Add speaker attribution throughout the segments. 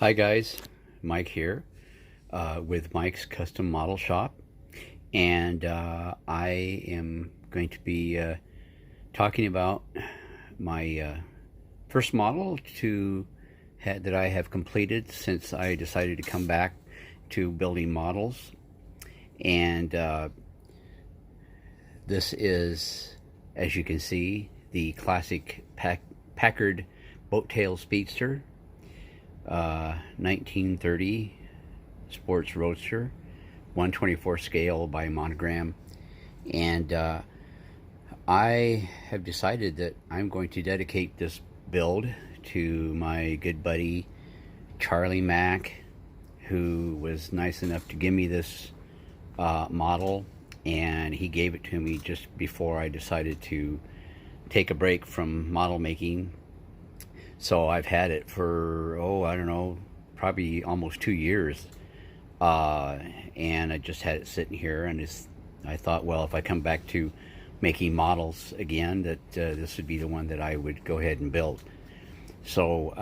Speaker 1: Hi guys, Mike here with Mike's Custom Model Shop, and I am going to be talking about my first model that I have completed since I decided to come back to building models. And this is, as you can see, the classic Packard Boattail Speedster, 1930 sports roadster, 1/24 scale by monogram. And I have decided that I'm going to dedicate this build to my good buddy Charlie Mack, who was nice enough to give me this model, and he gave it to me just before I decided to take a break from model making. So I've had it for, I don't know, probably almost 2 years. And I just had it sitting here, and I thought, well, if I come back to making models again, that this would be the one that I would go ahead and build. So,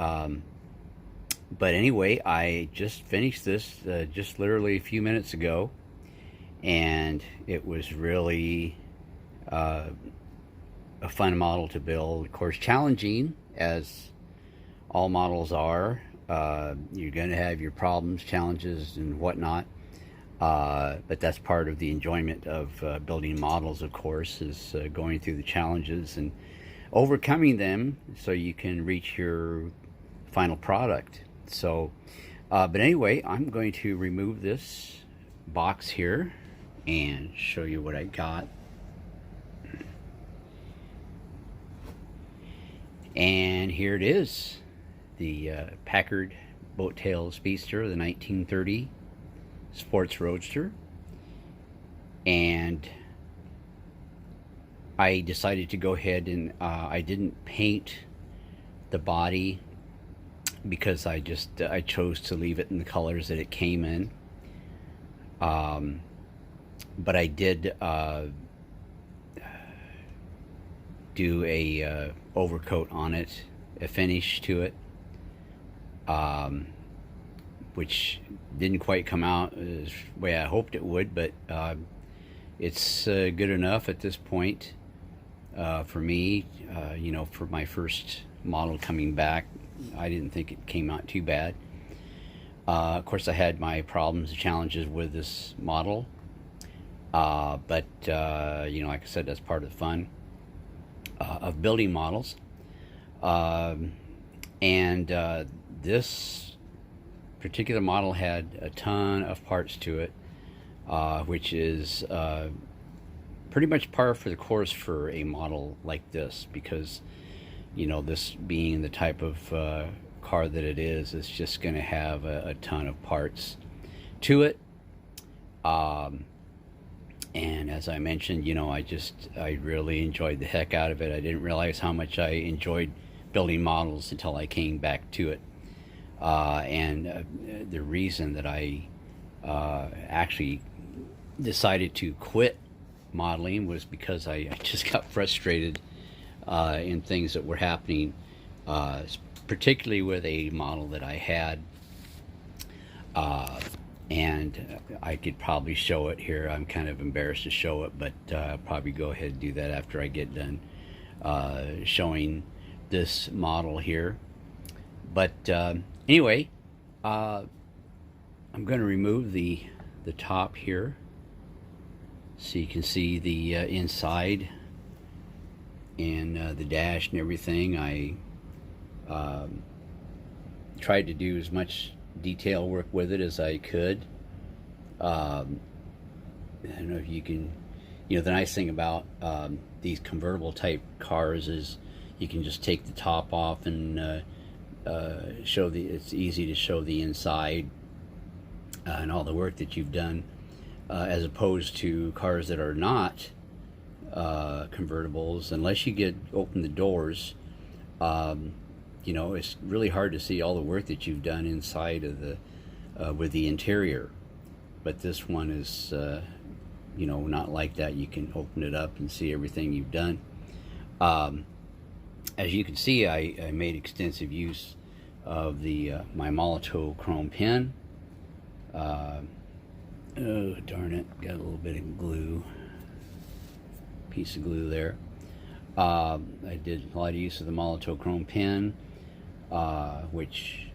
Speaker 1: but anyway, I just finished this just literally a few minutes ago, and it was really a fun model to build. Of course, challenging, as all models are. You're going to have your problems, challenges, and whatnot. But that's part of the enjoyment of building models, of course, is going through the challenges and overcoming them so you can reach your final product. So, but anyway, I'm going to remove this box here and show you what I got. And here it is. The Packard Boattail Speedster, the 1930 sports roadster. And I decided to go ahead and I didn't paint the body because I chose to leave it in the colors that it came in. But I did do a overcoat on it, a finish to it, which didn't quite come out the way I hoped it would, but it's good enough at this point for me. For my first model coming back, I didn't think it came out too bad. Of course, I had my problems and challenges with this model, but like I said, that's part of the fun of building models. This particular model had a ton of parts to it, which is pretty much par for the course for a model like this, because this being the type of car that it is, it's just going to have a ton of parts to it. And as I mentioned, I really enjoyed the heck out of it. I didn't realize how much I enjoyed building models until I came back to it. The reason that I actually decided to quit modeling was because I just got frustrated in things that were happening, particularly with a model that I had. And I could probably show it here. I'm kind of embarrassed to show it, but I'll probably go ahead and do that after I get done showing this model here. But anyway, I'm going to remove the top here so you can see the inside and the dash and everything. I tried to do as much detail work with it as I could. I don't know if you can, the nice thing about these convertible type cars is you can just take the top off and it's easy to show the inside and all the work that you've done, as opposed to cars that are not convertibles. Unless you open the doors, it's really hard to see all the work that you've done inside of with the interior. But this one is not like that. You can open it up and see everything you've done. As you can see, I made extensive use of the my Molotov chrome pin. Oh darn it, got a little bit of glue, piece of glue there. I did a lot of use of the Molotov chrome pin, which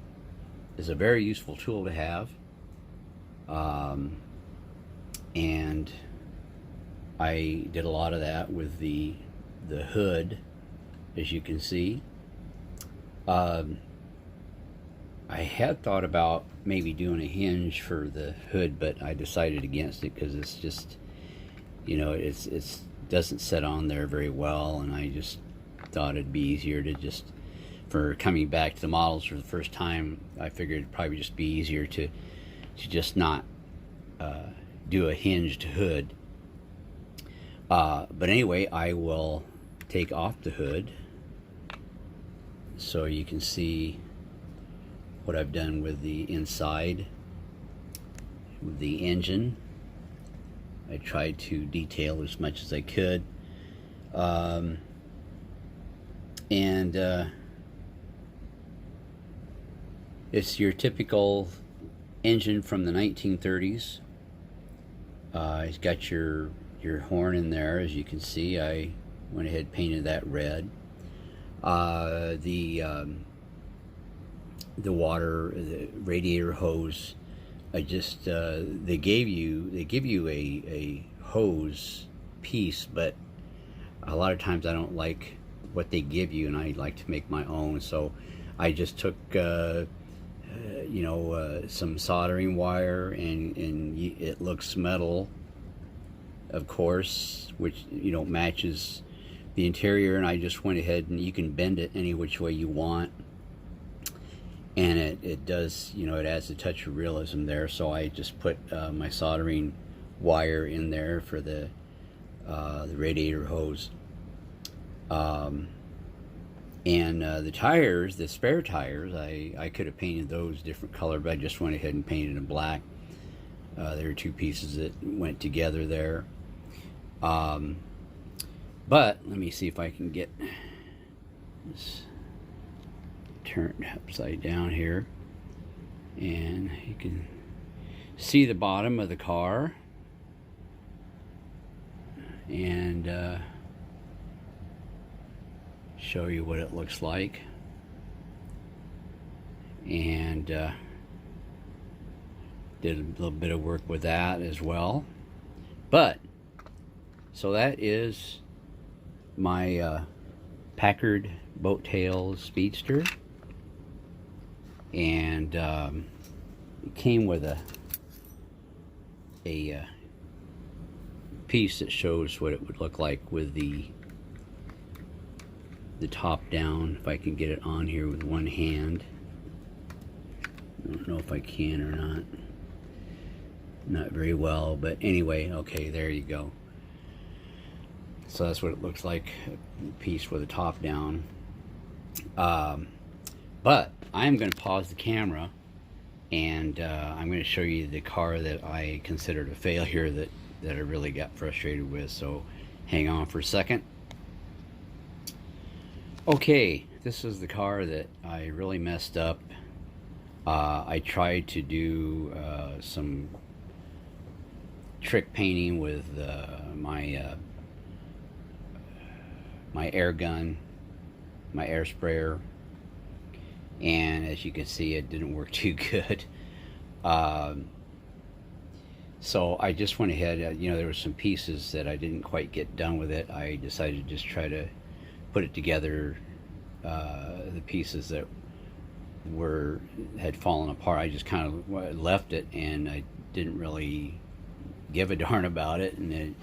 Speaker 1: is a very useful tool to have. And I did a lot of that with the hood, as you can see. I had thought about maybe doing a hinge for the hood, but I decided against it because it's just, you know, it's doesn't set on there very well, and I just thought it'd be easier to just, for coming back to the models for the first time, I figured it'd probably just be easier to just not do a hinged hood. But anyway, I will take off the hood so you can see what I've done with the inside, with the engine. I tried to detail as much as I could. It's your typical engine from the 1930s. It's got your horn in there, as you can see. I went ahead and painted that red. The water, the radiator hose, I just they give you a hose piece, but a lot of times I don't like what they give you, and I like to make my own. So I just took some soldering wire, and it looks metal, of course, which matches the interior, and I just went ahead, and you can bend it any which way you want, and it does, it adds a touch of realism there. So I just put my soldering wire in there for the radiator hose. The tires, the spare tires, I could have painted those different color, but I just went ahead and painted them black. There are two pieces that went together there. But let me see if I can get this turned upside down here, and you can see the bottom of the car, and show you what it looks like. And did a little bit of work with that as well. But so that is my Packard Boattail Speedster, and it came with a piece that shows what it would look like with the top down. If I can get it on here with one hand. I don't know if I can or not. Not very well, but anyway, okay, there you go. So that's what it looks like, a piece with a top down. But I'm going to pause the camera, and I'm going to show you the car that I considered a failure, that I really got frustrated with. So hang on for a second. Okay, this is the car that I really messed up. I tried to do some trick painting with my air gun, my air sprayer, and as you can see, it didn't work too good. So I just went ahead, there were some pieces that I didn't quite get done with it. I decided to just try to put it together, the pieces that had fallen apart. I just kind of left it, and I didn't really give a darn about it, and then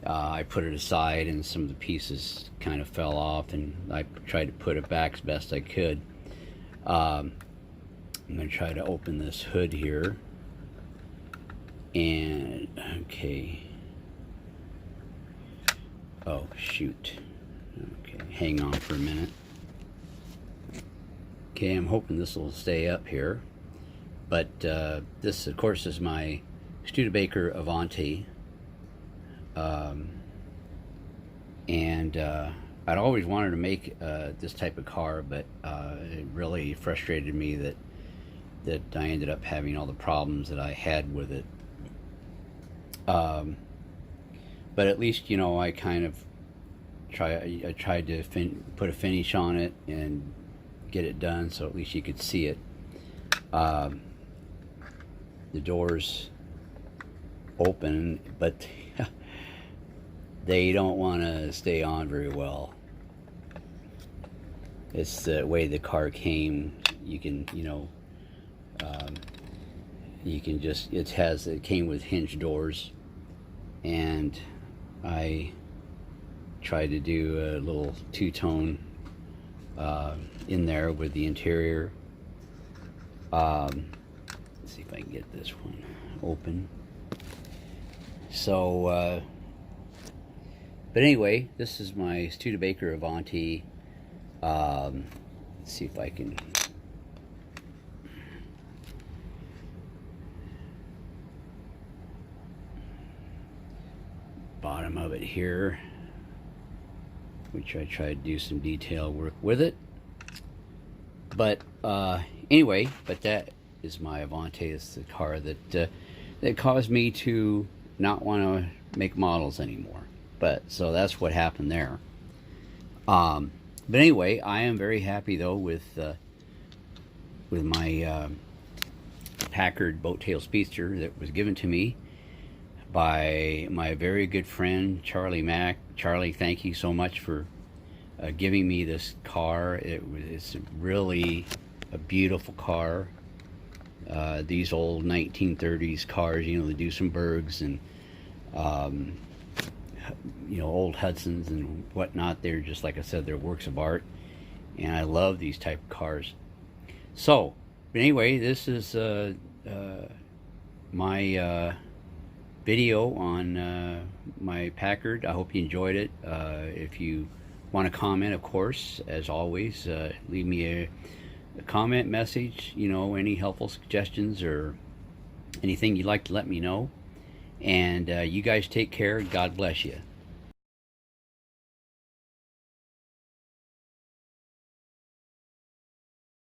Speaker 1: I put it aside, and some of the pieces kind of fell off, and I tried to put it back as best I could. I'm going to try to open this hood here, and okay, oh shoot, okay, hang on for a minute. Okay, I'm hoping this will stay up here, but this of course is my Studebaker Avanti, and I'd always wanted to make this type of car, but it really frustrated me that I ended up having all the problems that I had with it. But at least, you know, I kind of I tried to put a finish on it and get it done, so at least you could see it. The doors open, but they don't want to stay on very well. It's the way the car came. You can, you know, you can just, it came with hinged doors, and I tried to do a little two-tone in there with the interior. Let's see if I can get this one open. So but anyway, this is my Studebaker Avanti. Let's see if I can bottom of it here, which I tried to do some detail work with it. But anyway, but that is my Avanti. It's the car that that caused me to not want to make models anymore. But so that's what happened there. But anyway, I am very happy though with my Packard Boattail Speedster that was given to me by my very good friend Charlie Mack. Charlie, thank you so much for giving me this car. It's really a beautiful car. These old 1930s cars, you know, the Duesenbergs and you know, old Hudsons and whatnot. They're just, like I said, they're works of art, and I love these type of cars. So, but anyway, this is my video on my Packard. I hope you enjoyed it. If you want to comment, of course, as always, leave me a comment message, you know, any helpful suggestions or anything you'd like to let me know. And you guys take care. God bless you.